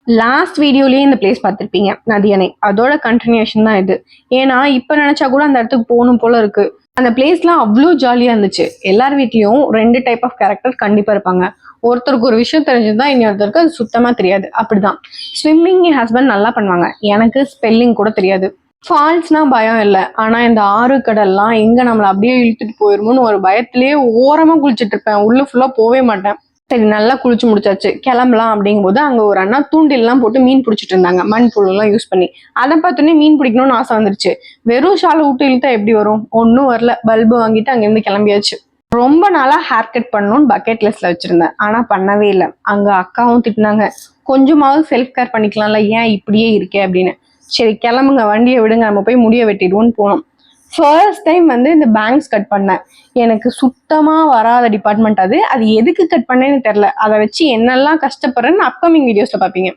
Last வீடியோலயே இந்த place பார்த்துருப்பீங்க, நதி அணை. அதோட கண்டினியூஷன் தான் இது. ஏன்னா இப்ப நினைச்சா கூட அந்த இடத்துக்கு போகணும் போல இருக்கு. அந்த பிளேஸ்லாம் அவ்வளோ ஜாலியா இருந்துச்சு. எல்லார் வீட்லயும் 2 டைப் ஆஃப் கேரக்டர் கண்டிப்பா இருப்பாங்க. ஒருத்தருக்கு ஒரு விஷயம் தெரிஞ்சதுதான், இன்னொருத்தருக்கு அது சுத்தமா தெரியாது. அப்படிதான். ஸ்விம்மிங் என் ஹஸ்பண்ட் நல்லா பண்ணுவாங்க, எனக்கு ஸ்பெல்லிங் கூட தெரியாது. ஃபால்ஸ்னா பயம் இல்லை, ஆனா இந்த ஆறு கடல்லாம் எங்க நம்மளை அப்படியே இழுத்துட்டு போயிருமோன்னு ஒரு பயத்திலேயே ஓரமா குளிச்சுட்டு இருப்பேன். உள்ள ஃபுல்லா போவே மாட்டேன். சரி, நல்லா குளிச்சு முடிச்சாச்சு, கிளம்பலாம் அப்படிங்கும் போது அங்க ஒரு அண்ணா தூண்டில் எல்லாம் போட்டு மீன் பிடிச்சிட்டு இருந்தாங்க, மண் புழு எல்லாம் யூஸ் பண்ணி. அதை பார்த்தோன்னே மீன் பிடிக்கணும்னு ஆசை வந்துருச்சு. வெறும் ஷாலை விட்டு இழுத்தா எப்படி வரும்? ஒன்னும் வரல. பல்பு வாங்கிட்டு அங்கிருந்து கிளம்பியாச்சு. ரொம்ப நாளா ஹேர் கட் பண்ணணும்னு பக்கெட் லிஸ்ட்ல வச்சிருந்தேன், ஆனா பண்ணவே இல்லை. அங்க அக்காவும் திட்டினாங்க, கொஞ்சமாவது செல்ஃப் கேர் பண்ணிக்கலாம்ல, ஏன் இப்படியே இருக்கே அப்படின்னு. சரி கிளம்புங்க, வண்டியை விடுங்க, நம்ம போய் முடிய வெட்டிடுவோம்னு போனோம். ஃபர்ஸ்ட் டைம் இந்த பேங்க்ஸ் கட் பண்ணேன். எனக்கு சுத்தமா வராத டிபார்ட்மெண்ட் அது. அது எதுக்கு கட் பண்ணேன்னு தெரியல. அதை வச்சு என்னெல்லாம் கஷ்டப்படுறேன்னு அப்கமிங் வீடியோஸ்ல பாப்பீங்க.